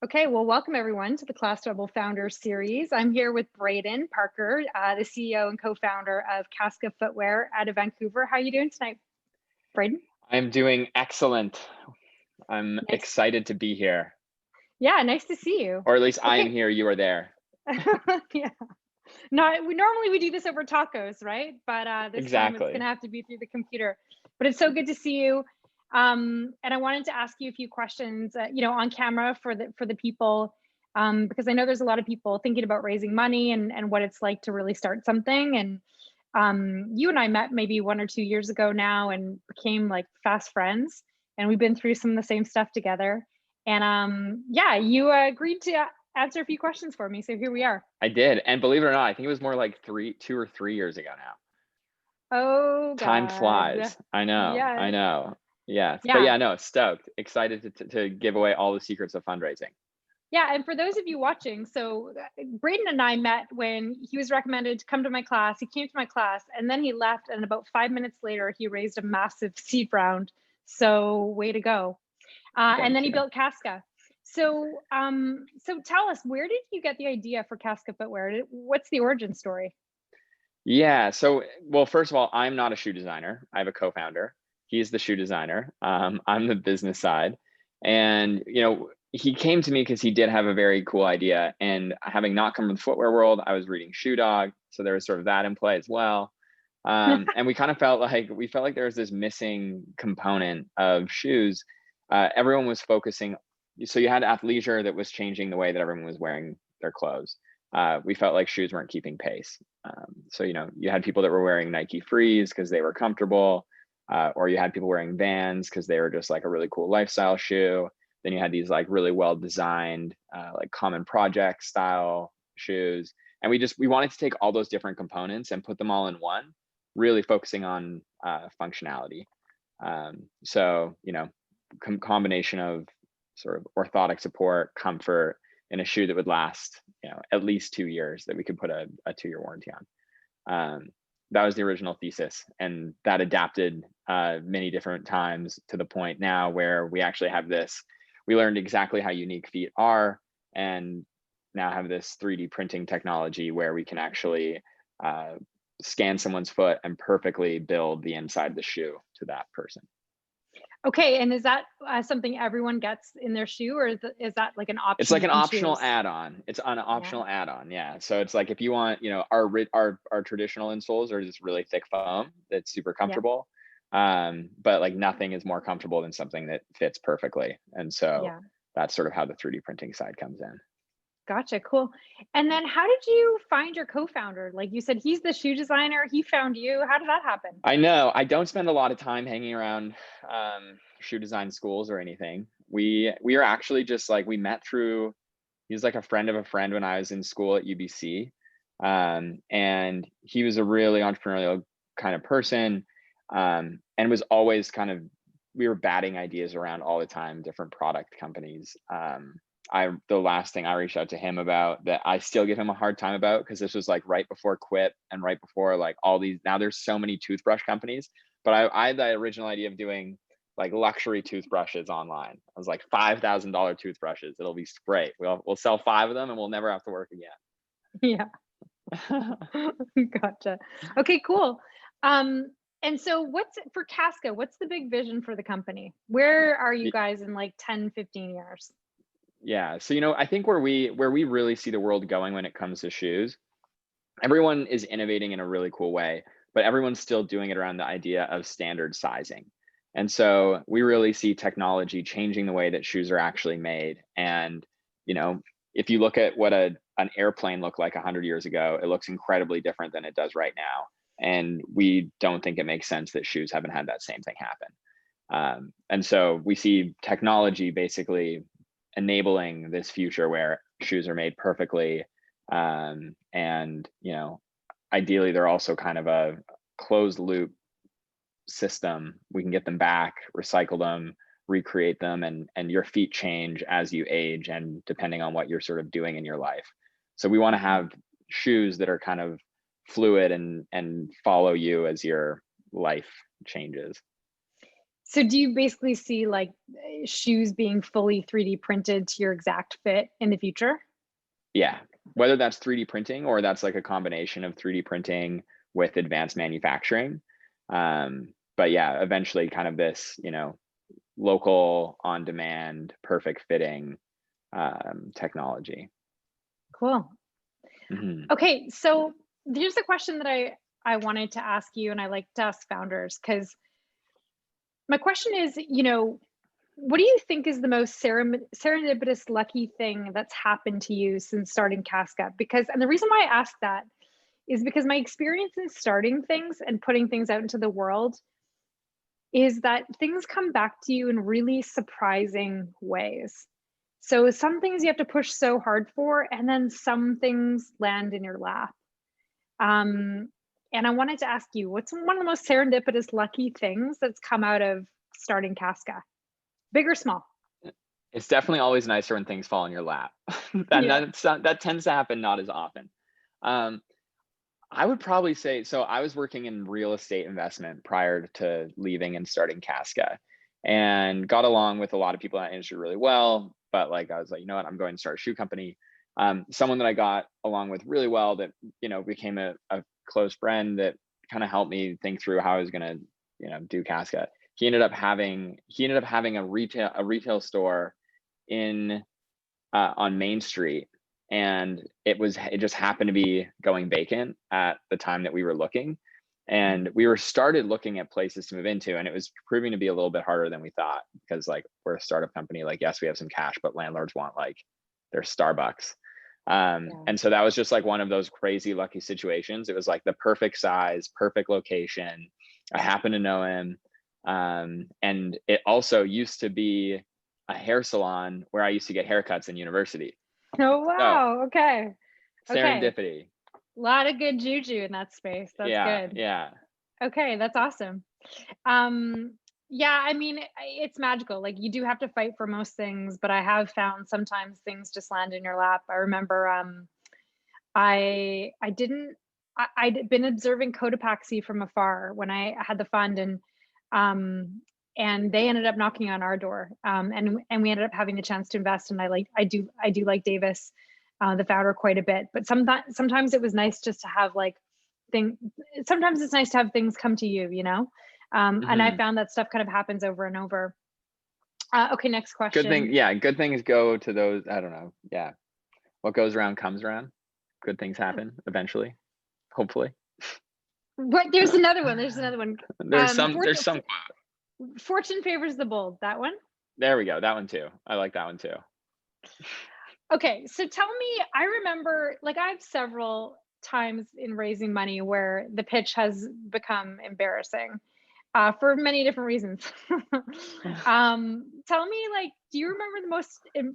Okay, well, welcome everyone to the Class Rebel Founder Series. I'm here with Braden Parker, the CEO and co-founder of Casca Footwear out of Vancouver. How are you doing tonight, Braden? I'm doing excellent. I'm Nice. excited to be here, Yeah, nice to see you. or at least I am Okay. here, you are there. Yeah. No, normally we do this over tacos, right? But this time it's gonna Exactly. have to be through the computer. But it's so good to see you. And I wanted to ask you a few questions, on camera for the people, because I know there's a lot of people thinking about raising money and what it's like to really start something. And you and I met maybe 1 or 2 years ago now and became like fast friends, and we've been through some of the same stuff together. And yeah, you agreed to answer a few questions for me, so here we are. I did, and believe it or not, I think it was more like 2 or 3 years ago now. Oh Time God. flies. I know, Yeah. I know. Yes, but Yeah. yeah, no, stoked, excited to give away all the secrets of fundraising. Yeah. And for those of you watching, so Braden and I met when he was recommended to come to my class. He came to my class and then he left. And about 5 minutes later, he raised a massive seed round. So way to go. And then Thank he you. built Casca. So tell us, where did you get the idea for Casca Footwear? What's the origin story? Yeah, so, well, first of all, I'm not a shoe designer. I have a co-founder. He's the shoe designer. I'm the business side. And, he came to me because he did have a very cool idea. And having not come from the footwear world, I was reading Shoe Dog. So there was sort of that in play as well. And we felt like there was this missing component of shoes. Everyone was focusing. So you had athleisure that was changing the way that everyone was wearing their clothes. We felt like shoes weren't keeping pace. So, you had people that were wearing Nike Frees because they were comfortable, or you had people wearing Vans because they were just like a really cool lifestyle shoe. Then you had these like really well designed, like common project style shoes. And we wanted to take all those different components and put them all in one, really focusing on functionality. So, combination of sort of orthotic support, comfort, in a shoe that would last, at least 2 years, that we could put a 2-year warranty on. That was the original thesis, and that adapted many different times to the point now where we actually have this. We learned exactly how unique feet are, and now have this 3D printing technology where we can actually scan someone's foot and perfectly build the inside of the shoe to that person. Okay, and is that something everyone gets in their shoe, or is that like an It's option like you an can optional choose? add-on. It's an Yeah. optional add-on, yeah. So it's like if you want, our traditional insoles are just really thick foam that's super Yeah. comfortable. But like nothing is more comfortable than something that fits perfectly. And so Yeah. that's sort of how the 3D printing side comes in. Gotcha. Cool. And then how did you find your co-founder? Like you said, he's the shoe designer. He found you. How did that happen? I know I don't spend a lot of time hanging around shoe design schools or anything. We are actually just like we met through. He was like a friend of a friend when I was in school at UBC. And he was a really entrepreneurial kind of person, and was always kind of, we were batting ideas around all the time, different product companies. The last thing I reached out to him about that I still give him a hard time about, because this was like right before Quip and right before like all these, now there's so many toothbrush companies, but I had the original idea of doing like luxury toothbrushes online. I was like $5,000 toothbrushes. It'll be great. We'll sell 5 of them and we'll never have to work Yeah. again. Gotcha. Okay, cool. Um, and so what's for Casca? What's the big vision for the company? Where are you guys in like 10, 15 years? Yeah. So, I think where we really see the world going when it comes to shoes, everyone is innovating in a really cool way, but everyone's still doing it around the idea of standard sizing. And so we really see technology changing the way that shoes are actually made. And, you know, if you look at what an airplane looked like 100 years ago, it looks incredibly different than it does right now. And we don't think it makes sense that shoes haven't had that same thing happen. And so we see technology basically enabling this future where shoes are made perfectly. And, ideally, they're also kind of a closed loop system. We can get them back, recycle them, recreate them, and your feet change as you age and depending on what you're sort of doing in your life. So we want to Mhm. have shoes that are kind of fluid and follow you as your life changes. So do you basically see like shoes being fully 3D printed to your exact fit in the future? Yeah, whether that's 3D printing or that's like a combination of 3D printing with advanced manufacturing. But yeah, eventually kind of this, local on demand, perfect fitting technology. Cool. Mhm. Okay, so here's a question that I wanted to ask you, and I like to ask founders because my question is, what do you think is the most serendipitous lucky thing that's happened to you since starting Casca? Because, and the reason why I ask that is because my experience in starting things and putting things out into the world is that things come back to you in really surprising ways. So some things you have to push so hard for, and then some things land in your lap. Um, and I wanted to ask you, what's one of the most serendipitous lucky things that's come out of starting Casca? Big or small? It's definitely always nicer when things fall in your lap. Yeah. That tends to happen not as often. Um, I would probably say, so I was working in real estate investment prior to leaving and starting Casca, and got along with a lot of people in that industry really well. But like, I was like, you know what, I'm going to start a shoe company. Someone that I got along with really well that, became a close friend that kind of helped me think through how I was going to, do Casca. He ended up having a retail store in on Main Street, and it just happened to be going vacant at the time that we were looking, and we were started looking at places to move into, and it was proving to be a little bit harder than we thought, because like, we're a startup company, like, yes, we have some cash, but landlords want like their Starbucks. Yeah. And so that was just like one of those crazy lucky situations. It was like the perfect size, perfect location. I happen to know him. And it also used to be a hair salon where I used to get haircuts in university. Oh, So wow. Okay. Okay. serendipity. A lot of good juju in that space. That's Yeah, good. yeah. Okay, that's awesome. Yeah, I mean, it's magical. Like you do have to fight for most things, but I have found sometimes things just land in your lap. I remember I didn't I'd been observing Cotopaxi from afar when I had the fund, um and they ended up knocking on our door, and we ended up having the chance to invest, and I do like Davis, the founder, quite a bit, but sometimes it was nice just to have like thing sometimes it's nice to have things come to you, and I Hmm. found that stuff kind of happens over and over. Okay, next Good thing. question. Yeah, good things go to those. I don't know. Yeah, what goes around comes around. Good things happen eventually, hopefully. What, there's another one. There's some. There's some. Fortune favors the bold, that one. There we go. That one too. I like that one too. Okay, so tell me, I remember, like, I have several times in raising money where the pitch has become embarrassing, for many different reasons. Tell me, like, do you remember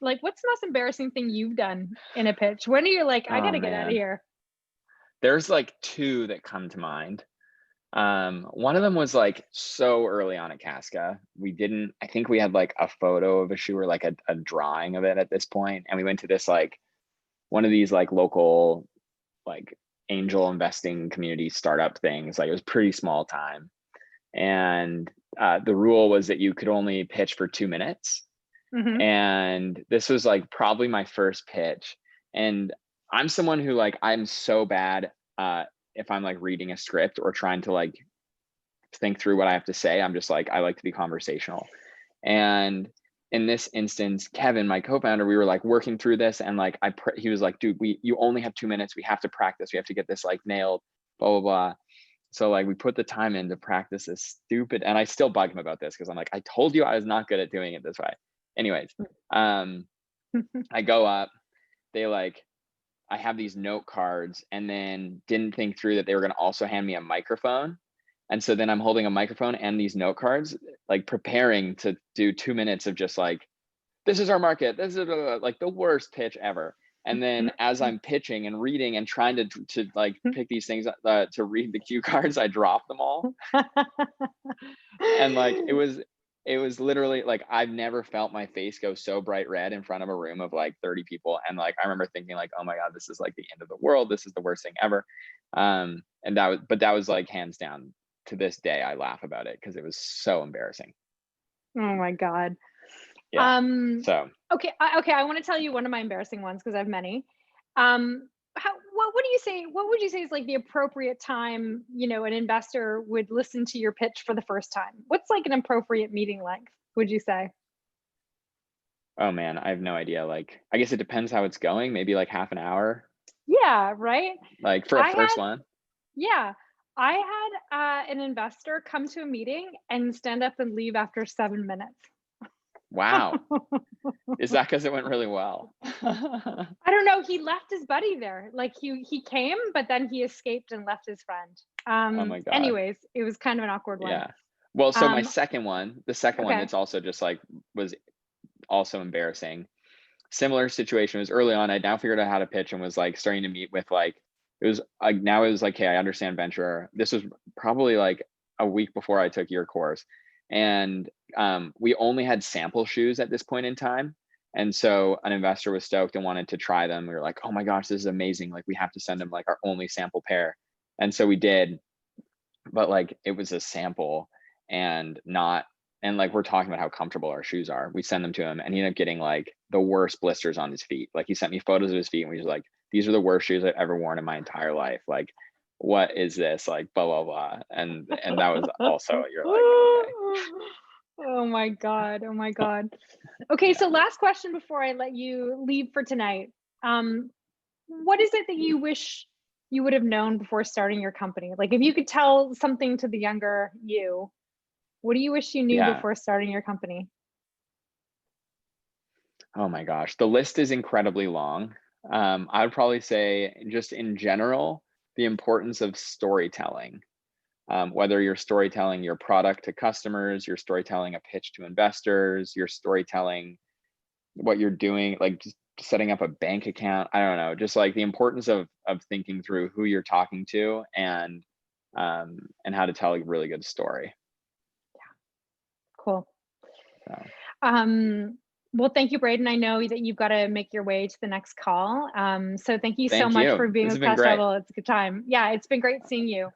like, what's the most embarrassing thing you've done in a pitch? When are you like, I Oh gotta get out of man, here? there's like two that come to mind. One of them was like so early on at Casca. I think we had like a photo of a shoe, or like a drawing of it at this point. And we went to this like one of these like local like angel investing community startup things. Like, it was pretty small time. And the rule was that you could only pitch for 2 minutes. Hmm. And this was like probably my first pitch. And I'm someone who, like, I'm so bad if I'm like reading a script or trying to like think through what I have to say. I'm just like, I like to be conversational. And in this instance, Kevin, my co-founder, we were like working through this, and like he was like, dude, you only have 2 minutes. We have to practice. We have to get this like nailed, blah, blah, blah. So like we put the time in to practice this stupid, and I still bug him about this because I'm like, I told you I was not good at doing it this way. Anyways, I go up, they like, I have these note cards, and then didn't think through that they were going to also hand me a microphone. And so then I'm holding a microphone and these note cards, like preparing to do 2 minutes of just like, this is our market. This is like the worst pitch ever. And then as I'm pitching and reading and trying to like pick these things to read the cue cards, I drop them all. And like, it was literally like, I've never felt my face go so bright red in front of a room of like 30 people. And like, I remember thinking like, oh my God, this is like the end of the world. This is the worst thing ever. And that was like hands down, to this day, I laugh about it because it was so embarrassing. Oh my God. Yeah. So, Okay. I want to tell you one of my embarrassing ones because I have many. What do you say? What would you say is like the appropriate time, an investor would listen to your pitch for the first time? What's like an appropriate meeting length, would you say? oh man, I have no idea. Like, I guess it depends how it's going. Maybe like half an hour, Yeah, right. like for a I first had, one. yeah, I had an investor come to a meeting and stand up and leave after 7 minutes. Wow. Is that because it went really well? I don't know. He left his buddy there. Like he came, but then he escaped and left his friend. Oh my God. Anyways, it was kind of an awkward one. Yeah. Well, so my Um, second one, the second one okay. that's also just like was also embarrassing. Similar situation was early on. I now figured out how to pitch and was like starting to meet with like, it was like, now it was like, hey, I understand venture. This was probably like a week before I took your course. And we only had sample shoes at this point in time. And so an investor was stoked and wanted to try them. We were like, oh my gosh, this is amazing. Like we have to send them like our only sample pair. And so we did, but like it was a sample and not, and like we're talking about how comfortable our shoes are. We send them to him and he ended up getting like the worst blisters on his feet. Like he sent me photos of his feet and we was like, these are the worst shoes I've ever worn in my entire life. Like, what is this? Like blah blah blah. And that was also, you're like, okay. Oh my God. Oh my God. Okay, Yeah. so last question before I let you leave for tonight. What is it that you wish you would have known before starting your company? Like if you could tell something to the younger you, what do you wish you knew Yeah. before starting your company? Oh my gosh. The list is incredibly long. I would probably say just in general, the importance of storytelling. Whether you're storytelling your product to customers, you're storytelling a pitch to investors, you're storytelling what you're doing, like just setting up a bank account. I don't know, just like the importance of thinking through who you're talking to and how to tell a really good story. Cool. So Um, well, thank you, Braden. I know that you've got to make your way to the next call. So thank you so thank much you. for being This has with been Cash great. Level. It's a good time. Yeah, it's been great seeing you.